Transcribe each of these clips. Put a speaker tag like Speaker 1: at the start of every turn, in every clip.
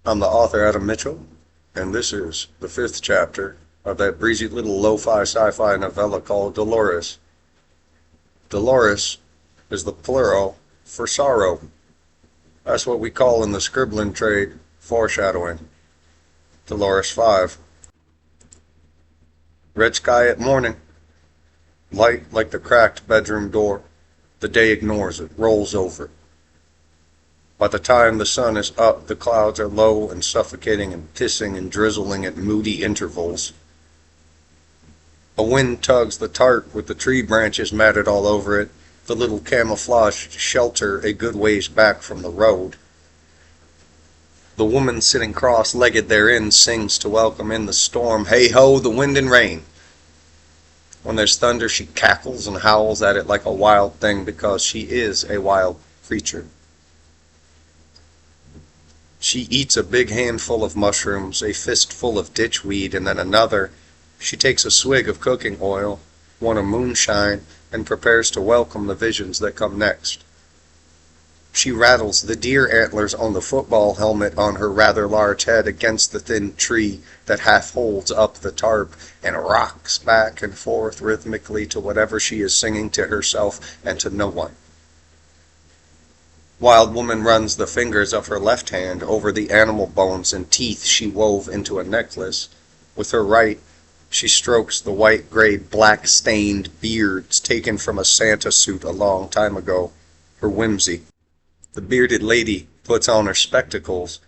Speaker 1: I'm the author Adam Mitchell, and this is the fifth chapter of that breezy little lo-fi sci-fi novella called Dolores. Dolores is the plural for sorrow. That's what we call in the scribbling trade foreshadowing. Dolores 5. Red sky at morning. Light like the cracked bedroom door. The day ignores it, rolls over. By the time the sun is up, the clouds are low and suffocating and pissing and drizzling at moody intervals. A wind tugs the tarp with the tree branches matted all over it, the little camouflaged shelter a good ways back from the road. The woman sitting cross-legged therein sings to welcome in the storm, hey-ho, the wind and rain. When there's thunder, she cackles and howls at it like a wild thing because she is a wild creature. She eats a big handful of mushrooms, a fistful of ditchweed, and then another. She takes a swig of cooking oil, one of moonshine, and prepares to welcome the visions that come next. She rattles the deer antlers on the football helmet on her rather large head against the thin tree that half holds up the tarp and rocks back and forth rhythmically to whatever she is singing to herself and to no one. Wild Woman runs the fingers of her left hand over the animal bones and teeth she wove into a necklace. With her right, she strokes the white-gray, black-stained beards taken from a Santa suit a long time ago, her whimsy. The bearded lady puts on her spectacles,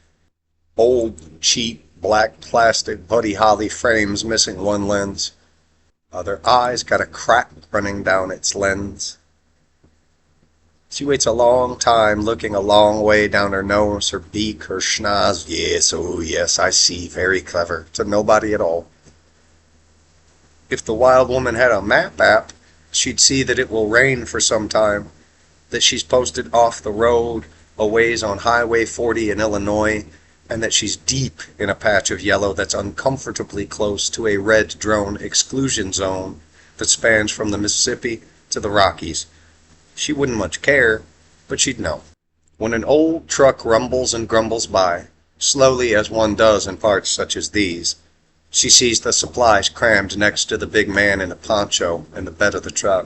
Speaker 1: old, cheap, black plastic Buddy Holly frames missing one lens. Other eye's got a crack running down its lens. She waits a long time, looking a long way down her nose, her beak, her schnoz. Yes, oh yes, I see, very clever, to nobody at all. If the Wild Woman had a map app, she'd see that it will rain for some time, that she's posted off the road, a ways on Highway 40 in Illinois, and that she's deep in a patch of yellow that's uncomfortably close to a red drone exclusion zone that spans from the Mississippi to the Rockies. She wouldn't much care, but she'd know. When an old truck rumbles and grumbles by, slowly as one does in parts such as these, she sees the supplies crammed next to the big man in a poncho in the bed of the truck.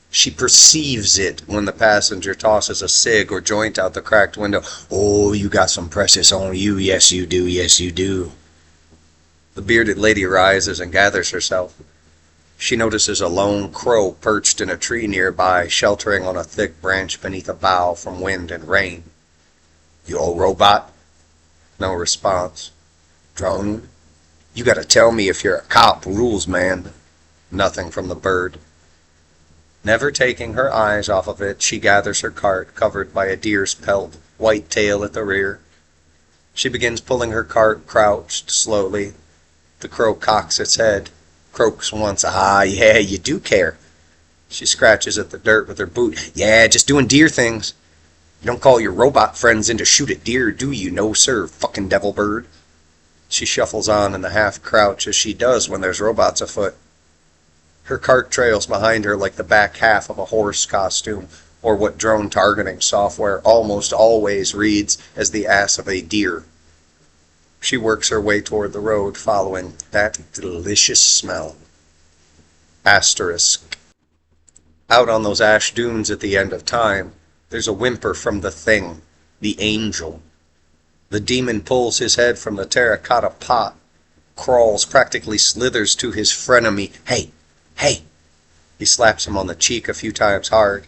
Speaker 1: She perceives it when the passenger tosses a cig or joint out the cracked window. Oh, you got some precious on you, yes you do, yes you do. The bearded lady rises and gathers herself. She notices a lone crow perched in a tree nearby, sheltering on a thick branch beneath a bough from wind and rain. You old robot? No response. Drone? You gotta tell me if you're a cop, rules, man. Nothing from the bird. Never taking her eyes off of it, she gathers her cart, covered by a deer's pelt, white tail at the rear. She begins pulling her cart, crouched, slowly. The crow cocks its head, croaks once, ah, yeah, you do care. She scratches at the dirt with her boot. Yeah, just doing deer things. You don't call your robot friends in to shoot at deer, do you? No, sir, fucking devil bird. She shuffles on in the half-crouch as she does when there's robots afoot. Her cart trails behind her like the back half of a horse costume, or what drone targeting software almost always reads as the ass of a deer. She works her way toward the road, following that delicious smell. Asterisk. Out on those ash dunes at the end of time, there's a whimper from the thing, the angel. The demon pulls his head from the terracotta pot, crawls, practically slithers to his frenemy. Hey! Hey! He slaps him on the cheek a few times hard.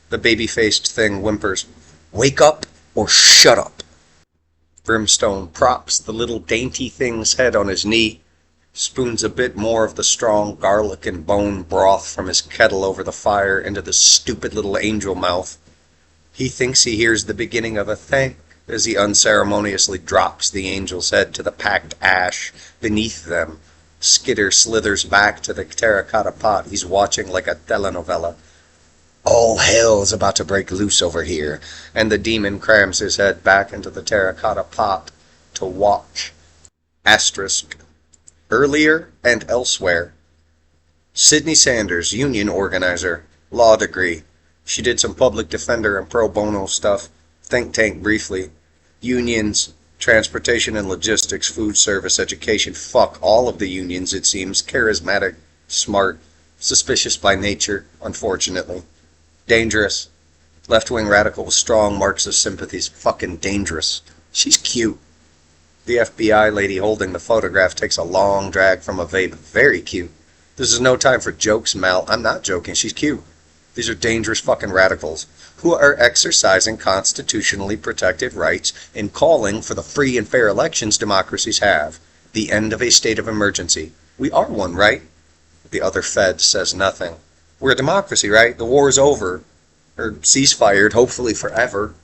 Speaker 1: The baby-faced thing whimpers, wake up or shut up. Brimstone props the little dainty thing's head on his knee, spoons a bit more of the strong garlic and bone broth from his kettle over the fire into the stupid little angel mouth. He thinks he hears the beginning of a thank as he unceremoniously drops the angel's head to the packed ash beneath them. Skitter slithers back to the terracotta pot he's watching like a telenovela. All hell's about to break loose over here, and the demon crams his head back into the terracotta pot to watch. Asterisk. Earlier and elsewhere. Sydney Sanders, union organizer, law degree. She did some public defender and pro bono stuff, think tank briefly. Unions, Transportation and logistics, food service, education, fuck all of the unions, it seems. Charismatic, smart, suspicious by nature, unfortunately. Dangerous. Left-wing radical with strong Marxist sympathies. Fucking dangerous. She's cute. The FBI lady holding the photograph takes a long drag from a vape. Very cute. This is no time for jokes, Mel. I'm not joking. She's cute. These are dangerous fucking radicals who are exercising constitutionally protected rights and calling for the free and fair elections democracies have. The end of a state of emergency. We are one, right? The other Fed says nothing. We're a democracy, right? The war is over. Or ceasefired, hopefully forever.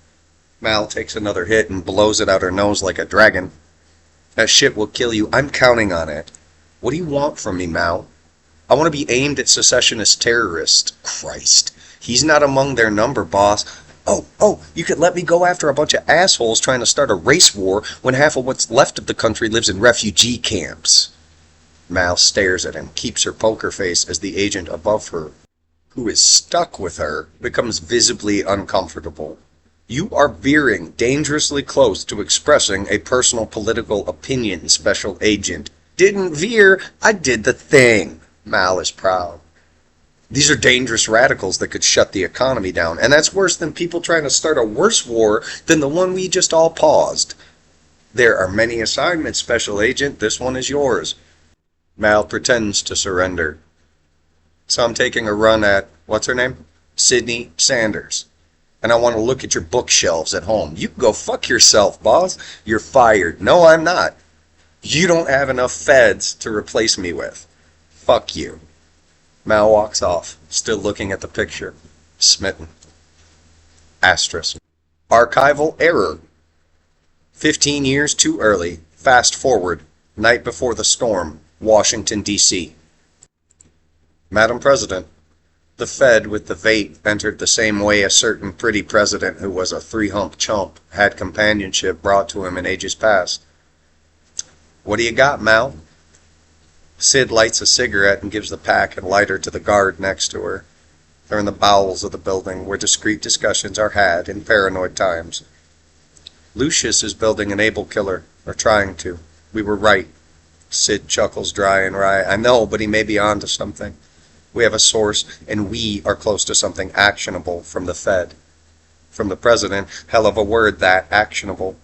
Speaker 1: Mal takes another hit and blows it out her nose like a dragon. That shit will kill you. I'm counting on it. What do you want from me, Mal? I want to be aimed at secessionist terrorists. Christ. He's not among their number, boss. Oh, you could let me go after a bunch of assholes trying to start a race war when half of what's left of the country lives in refugee camps. Mal stares at him, keeps her poker face as the agent above her, who is stuck with her, becomes visibly uncomfortable. You are veering dangerously close to expressing a personal political opinion, Special Agent. Didn't veer, I did the thing. Mal is proud. These are dangerous radicals that could shut the economy down, and that's worse than people trying to start a worse war than the one we just all paused. There are many assignments, Special Agent. This one is yours. Mal pretends to surrender. So I'm taking a run at, what's her name? Sydney Sanders. And I want to look at your bookshelves at home. You can go fuck yourself, boss. You're fired. No, I'm not. You don't have enough feds to replace me with. Fuck you. Mal walks off, still looking at the picture. Smitten. Asterisk. Archival error. 15 years too early. Fast forward. Night before the storm. Washington, D.C. Madam President, the Fed with the vape entered the same way a certain pretty president who was a three-hump chump had companionship brought to him in ages past. What do you got, Mal? Sid lights a cigarette and gives the pack and lighter to the guard next to her. They're in the bowels of the building where discreet discussions are had in paranoid times. Lucius is building an able killer, or trying to. We were right. Sid chuckles dry and wry. I know, but he may be on to something. We have a source, and we are close to something actionable from the Fed. From the president, hell of a word that, actionable.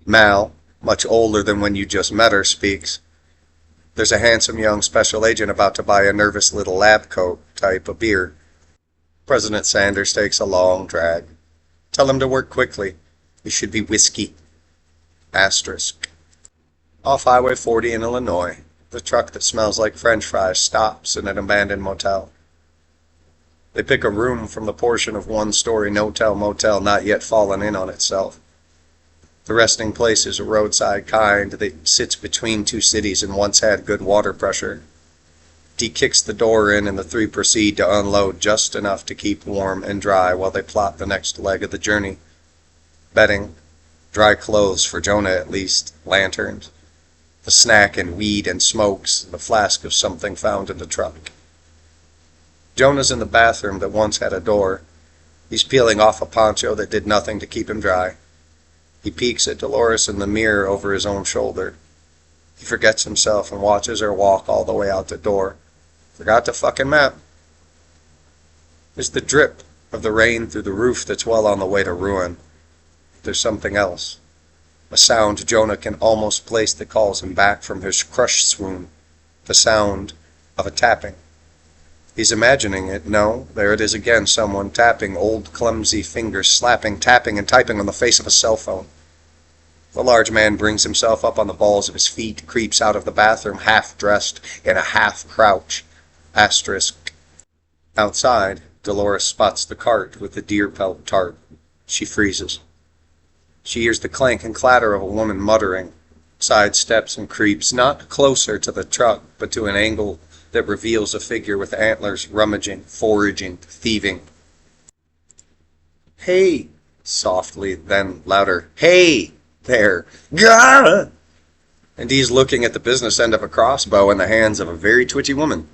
Speaker 1: Mal, much older than when you just met her, speaks. There's a handsome young special agent about to buy a nervous little lab coat type of beer. President Sanders takes a long drag. Tell him to work quickly. It should be whiskey. Asterisk. Off Highway 40 in Illinois, the truck that smells like French fries stops in an abandoned motel. They pick a room from the portion of one-story no-tell motel not yet fallen in on itself. The resting place is a roadside kind that sits between two cities and once had good water pressure. Dee kicks the door in and the three proceed to unload just enough to keep warm and dry while they plot the next leg of the journey. Bedding, dry clothes for Jonah at least, lanterns, the snack and weed and smokes, the flask of something found in the truck. Jonah's in the bathroom that once had a door. He's peeling off a poncho that did nothing to keep him dry. He peeks at Dolores in the mirror over his own shoulder. He forgets himself and watches her walk all the way out the door. Forgot the fucking map. There's the drip of the rain through the roof that's well on the way to ruin. There's something else. A sound Jonah can almost place that calls him back from his crush swoon. The sound of a tapping. He's imagining it. No, there it is again, someone tapping, old clumsy fingers slapping, tapping, and typing on the face of a cell phone. The large man brings himself up on the balls of his feet, creeps out of the bathroom half-dressed in a half-crouch. Asterisk. Outside, Dolores spots the cart with the deer pelt tart. She freezes. She hears the clank and clatter of a woman muttering, sidesteps and creeps, not closer to the truck, but to an angle that reveals a figure with antlers rummaging, foraging, thieving. Hey! Softly, then louder. Hey! There. Gah! And he's looking at the business end of a crossbow in the hands of a very twitchy woman.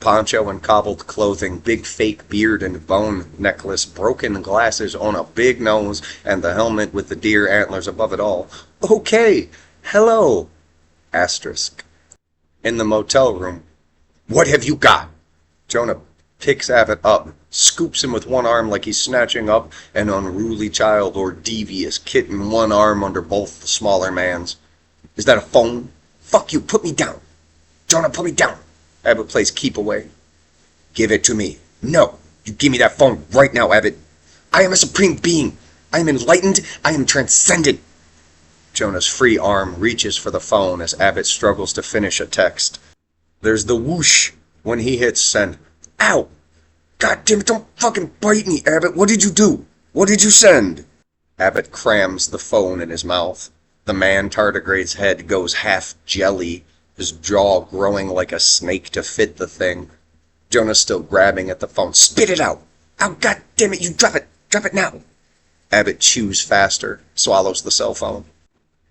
Speaker 1: Poncho and cobbled clothing, big fake beard and bone necklace, broken glasses on a big nose, and the helmet with the deer antlers above it all. Okay, hello. Asterisk. In the motel room. What have you got? Jonah picks Abbott up, scoops him with one arm like he's snatching up an unruly child or devious kitten, one arm under both the smaller man's. Is that a phone? Fuck you, put me down. Jonah, put me down. Abbott plays keep away. Give it to me. No, you give me that phone right now, Abbott. I am a supreme being. I am enlightened. I am transcendent. Jonah's free arm reaches for the phone as Abbott struggles to finish a text. There's the whoosh when he hits send. Ow! God damn it, don't fucking bite me, Abbott. What did you do? What did you send? Abbott crams the phone in his mouth. The man tardigrade's head goes half jelly, his jaw growing like a snake to fit the thing. Jonah's still grabbing at the phone. Spit it out! Oh, God damn it, you drop it! Drop it now! Abbott chews faster, swallows the cell phone.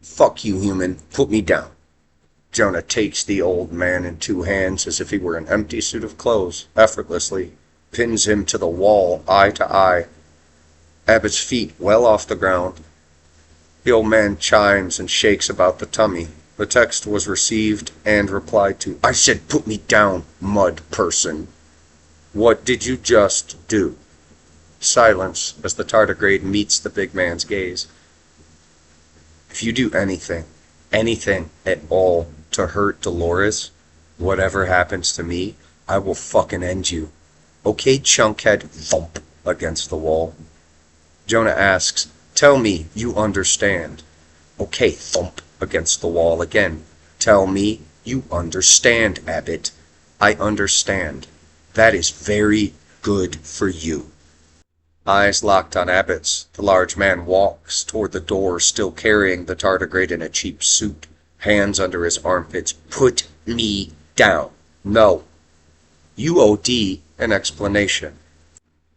Speaker 1: Fuck you, human. Put me down. Jonah takes the old man in two hands as if he were an empty suit of clothes, effortlessly, pins him to the wall, eye to eye. Abbott's feet well off the ground. The old man chimes and shakes about the tummy. The text was received and replied to. I said put me down, mud person. What did you just do? Silence as the tardigrade meets the big man's gaze. If you do anything at all to hurt Dolores, whatever happens to me, I will fucking end you. Okay, chunkhead, thump against the wall. Jonah asks, tell me you understand. Okay, thump against the wall again. Tell me you understand, Abbott. I understand. That is very good for you. Eyes locked on Abbott's, the large man walks toward the door, still carrying the tardigrade in a cheap suit, hands under his armpits. Put me down. No. You owe D an explanation.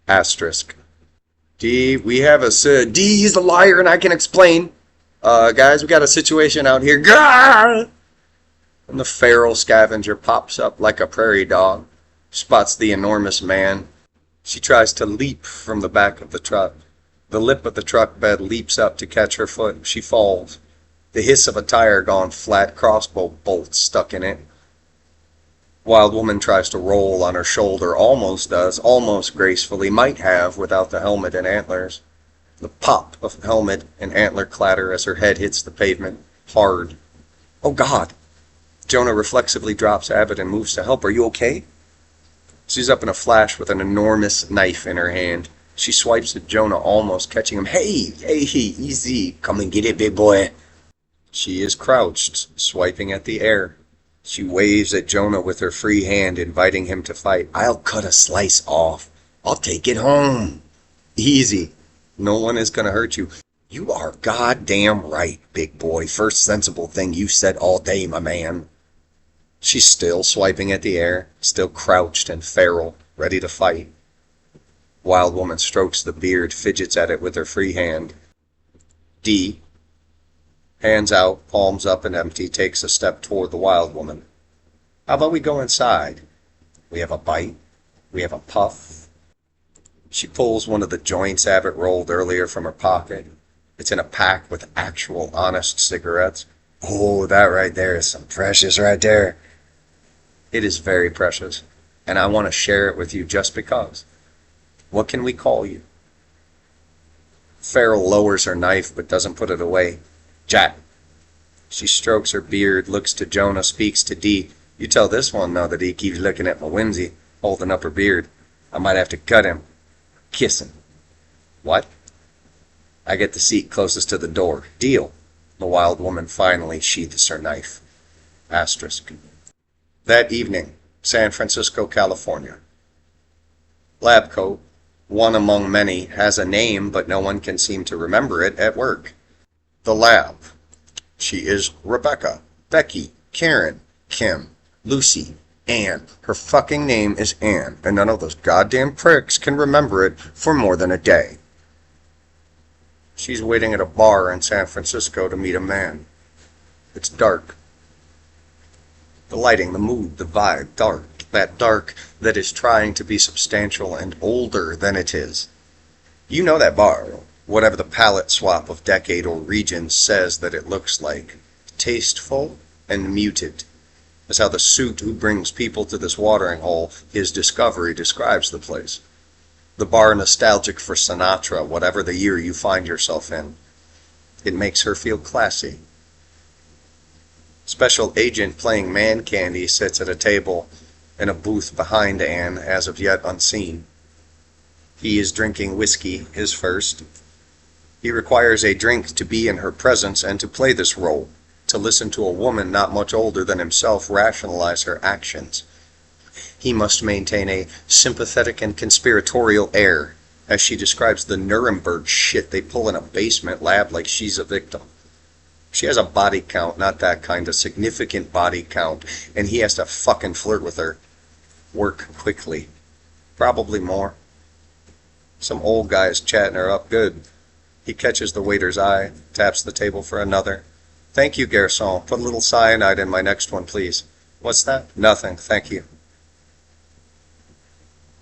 Speaker 1: Asterisk. D, we have a D, he's a liar and I can explain. Guys, we got a situation out here. Gah! And the feral scavenger pops up like a prairie dog, spots the enormous man. She tries to leap from the back of the truck. The lip of the truck bed leaps up to catch her foot. She falls. The hiss of a tire gone flat, crossbow bolt stuck in it. Wild woman tries to roll on her shoulder, almost does, almost gracefully, might have without the helmet and antlers. The pop of helmet and antler clatter as her head hits the pavement, hard. Oh God! Jonah reflexively drops Abbott and moves to help. Are you okay? She's up in a flash with an enormous knife in her hand. She swipes at Jonah, almost catching him. Hey, easy. Come and get it, big boy. She is crouched, swiping at the air. She waves at Jonah with her free hand, inviting him to fight. I'll cut a slice off. I'll take it home. Easy. No one is going to hurt you. You are goddamn right, big boy. First sensible thing you said all day, my man. She's still swiping at the air, still crouched and feral, ready to fight. Wild woman strokes the beard, fidgets at it with her free hand. D, hands out, palms up and empty, takes a step toward the wild woman. How about we go inside? We have a bite. We have a puff. She pulls one of the joints Abbott rolled earlier from her pocket. It's in a pack with actual honest cigarettes. Oh, that right there is some precious right there. It is very precious, and I want to share it with you just because. What can we call you? Farrell lowers her knife but doesn't put it away. Jack. She strokes her beard, looks to Jonah, speaks to Dee. You tell this one, though, that he keeps looking at my whimsy, holding up her beard. I might have to cut him. Kiss him. What? I get the seat closest to the door. Deal. The wild woman finally sheathes her knife. Asterisk. That evening, San Francisco, California. Lab coat, one among many, has a name, but no one can seem to remember it at work. The lab. She is Rebecca, Becky, Karen, Kim, Lucy, Ann. Her fucking name is Ann, and none of those goddamn pricks can remember it for more than a day. She's waiting at a bar in San Francisco to meet a man. It's dark. The lighting, the mood, the vibe, dark. that dark that is trying to be substantial and older than it is. You know that bar, whatever the palette swap of decade or region says that it looks like. Tasteful and muted. That's how the suit who brings people to this watering hole, his discovery, describes the place. The bar nostalgic for Sinatra, whatever the year you find yourself in. It makes her feel classy. Special agent playing man candy sits at a table in a booth behind Anne, as of yet unseen. He is drinking whiskey, his first. He requires a drink to be in her presence and to play this role, to listen to a woman not much older than himself rationalize her actions. He must maintain a sympathetic and conspiratorial air, as she describes the Nuremberg shit they pull in a basement lab like she's a victim. She has a body count, not that kind, a significant body count, and he has to fucking flirt with her. Work quickly. Probably more. Some old guy is chatting her up good. He catches the waiter's eye, taps the table for another. Thank you, garçon. Put a little cyanide in my next one, please. What's that? Nothing, thank you.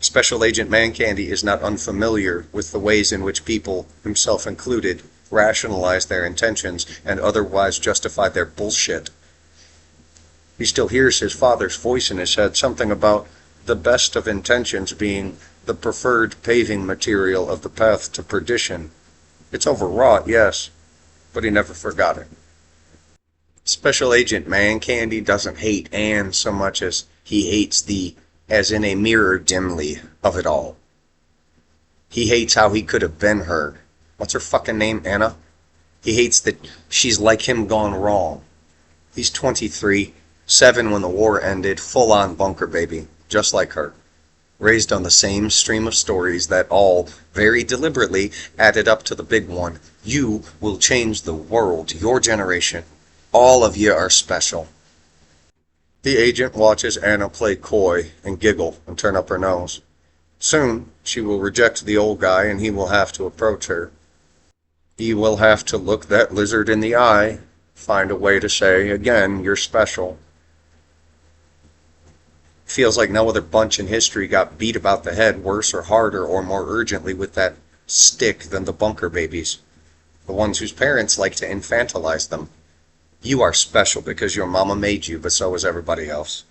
Speaker 1: Special Agent Mancandy is not unfamiliar with the ways in which people, himself included, rationalize their intentions and otherwise justify their bullshit. He still hears his father's voice in his head, something about the best of intentions being the preferred paving material of the path to perdition. It's overwrought, yes, but he never forgot it. Special Agent Mancandy doesn't hate Anne so much as he hates the, as in a mirror dimly, of it all. He hates how he could have been her. What's her fucking name, Anna? He hates that she's like him gone wrong. He's 23, 7 when the war ended, full-on bunker baby, just like her. Raised on the same stream of stories that all, very deliberately, added up to the big one. You will change the world, your generation. All of you are special. The agent watches Anna play coy and giggle and turn up her nose. Soon, she will reject the old guy and he will have to approach her. He will have to look that lizard in the eye, find a way to say, again, you're special. Feels like no other bunch in history got beat about the head worse or harder or more urgently with that stick than the bunker babies. The ones whose parents like to infantilize them. You are special because your mama made you, but so was everybody else.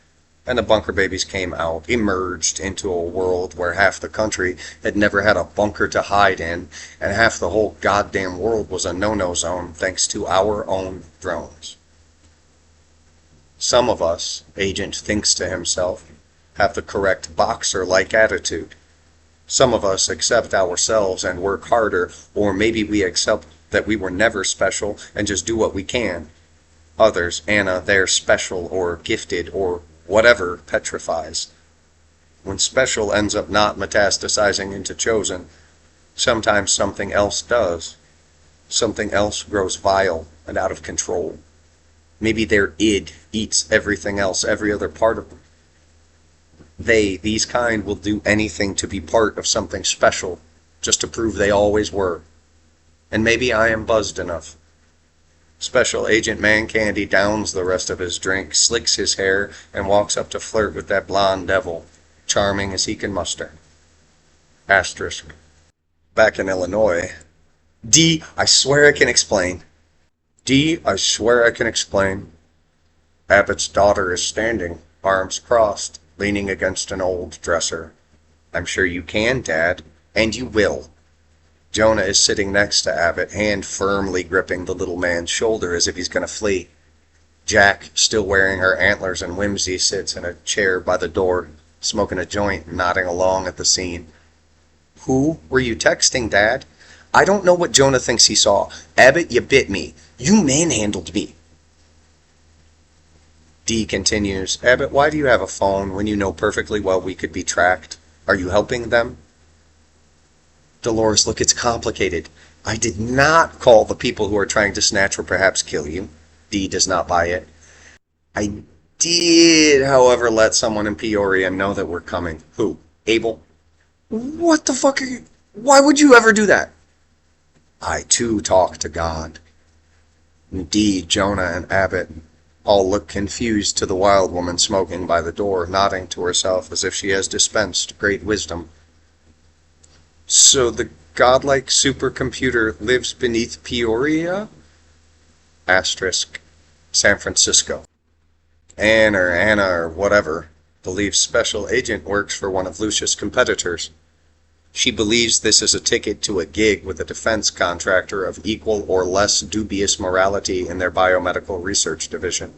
Speaker 1: And the bunker babies came out, emerged into a world where half the country had never had a bunker to hide in, and half the whole goddamn world was a no-no zone thanks to our own drones. Some of us, Agent thinks to himself, have the correct boxer-like attitude. Some of us accept ourselves and work harder, or maybe we accept that we were never special and just do what we can. Others, Anna, they're special or gifted or whatever, petrifies. When special ends up not metastasizing into chosen, sometimes something else does. Something else grows vile and out of control. Maybe their id eats everything else, every other part of them. These kind, will do anything to be part of something special, just to prove they always were. And maybe I am buzzed enough. Special Agent Mancandy downs the rest of his drink, slicks his hair, and walks up to flirt with that blonde devil, charming as he can muster. Asterisk. Back in Illinois. D, I swear I can explain. D, I swear I can explain. Abbott's daughter is standing, arms crossed, leaning against an old dresser. I'm sure you can, Dad, and you will. Jonah is sitting next to Abbott, hand firmly gripping the little man's shoulder as if he's going to flee. Jack, still wearing her antlers and whimsy, sits in a chair by the door, smoking a joint and nodding along at the scene. Who were you texting, Dad? I don't know what Jonah thinks he saw. Abbott, you bit me. You manhandled me. Dee continues, Abbott, why do you have a phone when you know perfectly well we could be tracked? Are you helping them? Dolores, look, it's complicated. I did not call the people who are trying to snatch or perhaps kill you. Dee does not buy it. I did, however, let someone in Peoria know that we're coming. Who? Abel? What the fuck are you? Why would you ever do that? I, too, talk to God. Indeed, Jonah and Abbott. All look confused to the wild woman smoking by the door, nodding to herself as if she has dispensed great wisdom. So the godlike supercomputer lives beneath Peoria? Asterisk. San Francisco. Anna or whatever believes Special Agent works for one of Lucius' competitors. She believes this is a ticket to a gig with a defense contractor of equal or less dubious morality in their biomedical research division.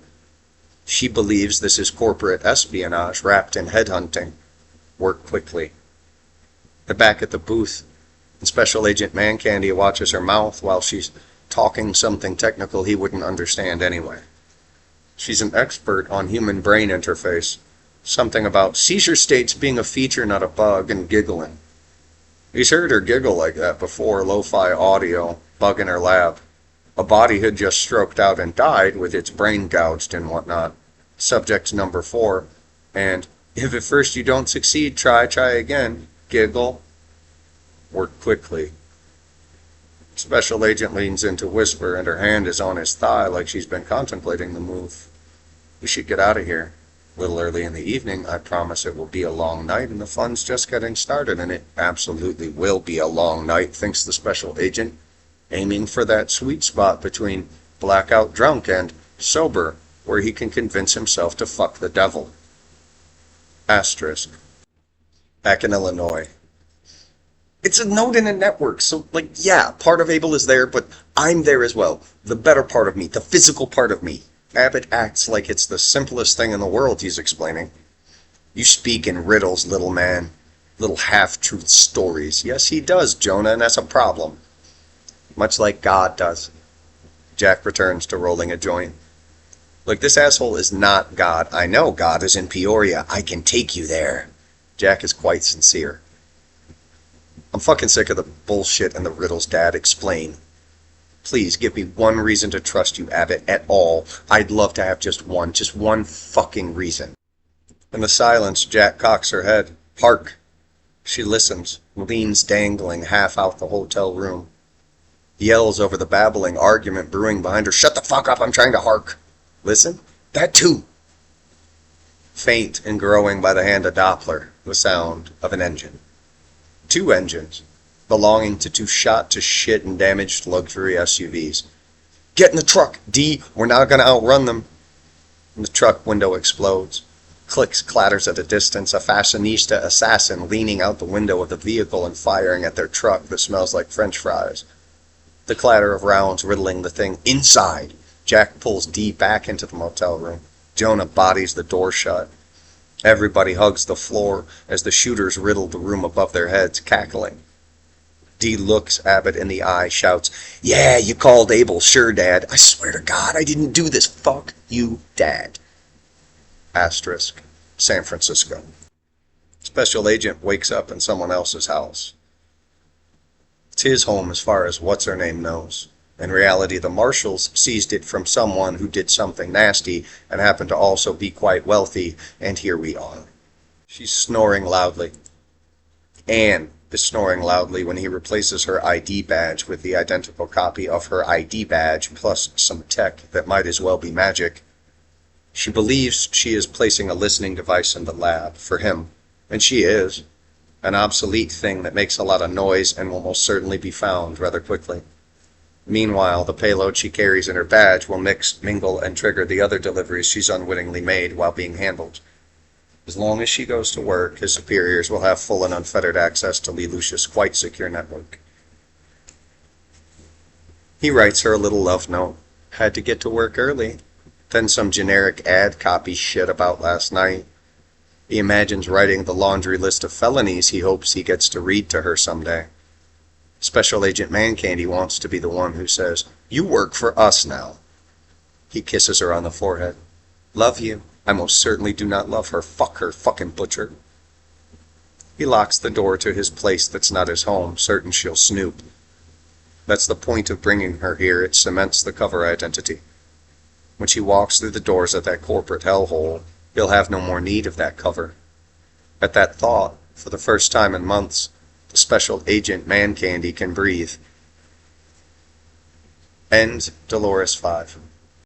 Speaker 1: She believes this is corporate espionage wrapped in headhunting. Work quickly. They're back at the booth, and Special Agent Mancandy watches her mouth while she's talking something technical he wouldn't understand anyway. She's an expert on human brain interface. Something about seizure states being a feature, not a bug, and giggling. He's heard her giggle like that before, lo-fi audio, bug in her lab. A body had just stroked out and died with its brain gouged and whatnot. Subject number 4. And, if at first you don't succeed, try again. Giggle. Work quickly. Special Agent leans in to whisper, and her hand is on his thigh like she's been contemplating the move. We should get out of here. A little early in the evening. I promise it will be a long night, and the fun's just getting started, and it absolutely will be a long night, thinks the Special Agent, aiming for that sweet spot between blackout drunk and sober, where he can convince himself to fuck the devil. Asterisk. Back in Illinois. It's a node in a network, so, yeah, part of Abel is there, but I'm there as well. The better part of me, the physical part of me. Abbott acts like it's the simplest thing in the world, he's explaining. You speak in riddles, little man. Little half-truth stories. Yes, he does, Jonah, and that's a problem. Much like God does. Jack returns to rolling a joint. Look, this asshole is not God. I know God is in Peoria. I can take you there. Jack is quite sincere. I'm fucking sick of the bullshit and the riddles, Dad. Explain. Please, give me one reason to trust you, Abbott, at all. I'd love to have just one fucking reason. In the silence, Jack cocks her head. Hark. She listens, leans dangling half out the hotel room. Yells over the babbling argument brewing behind her. Shut the fuck up, I'm trying to hark. Listen? That too. Faint and growing by the hand of Doppler, the sound of an engine. 2 engines, belonging to 2 shot-to-shit and damaged luxury SUVs. Get in the truck, D! We're not gonna outrun them. And the truck window explodes. Clicks clatters at a distance, a fashionista assassin leaning out the window of the vehicle and firing at their truck that smells like French fries. The clatter of rounds riddling the thing inside. Jack pulls D back into the motel room. Jonah bodies the door shut. Everybody hugs the floor as the shooters riddle the room above their heads, cackling. D looks Abbott in the eye, shouts, Yeah, you called Abel, sure, Dad. I swear to God, I didn't do this. Fuck you, Dad. Asterisk. San Francisco. Special Agent wakes up in someone else's house. It's his home as far as what's-her-name knows. In reality, the marshals seized it from someone who did something nasty and happened to also be quite wealthy, and here we are. She's snoring loudly. Anne is snoring loudly when he replaces her ID badge with the identical copy of her ID badge plus some tech that might as well be magic. She believes she is placing a listening device in the lab for him, and she is. An obsolete thing that makes a lot of noise and will most certainly be found rather quickly. Meanwhile, the payload she carries in her badge will mix, mingle, and trigger the other deliveries she's unwittingly made while being handled. As long as she goes to work, his superiors will have full and unfettered access to Lee Lucius' quite secure network. He writes her a little love note. Had to get to work early. Then some generic ad copy shit about last night. He imagines writing the laundry list of felonies he hopes he gets to read to her someday. Special Agent Mancandy wants to be the one who says, You work for us now. He kisses her on the forehead. Love you. I most certainly do not love her. Fuck her, fucking butcher. He locks the door to his place that's not his home, certain she'll snoop. That's the point of bringing her here. It cements the cover identity. When she walks through the doors of that corporate hellhole, he'll have no more need of that cover. At that thought, for the first time in months, the Special Agent Mancandy can breathe. End Dolores 5.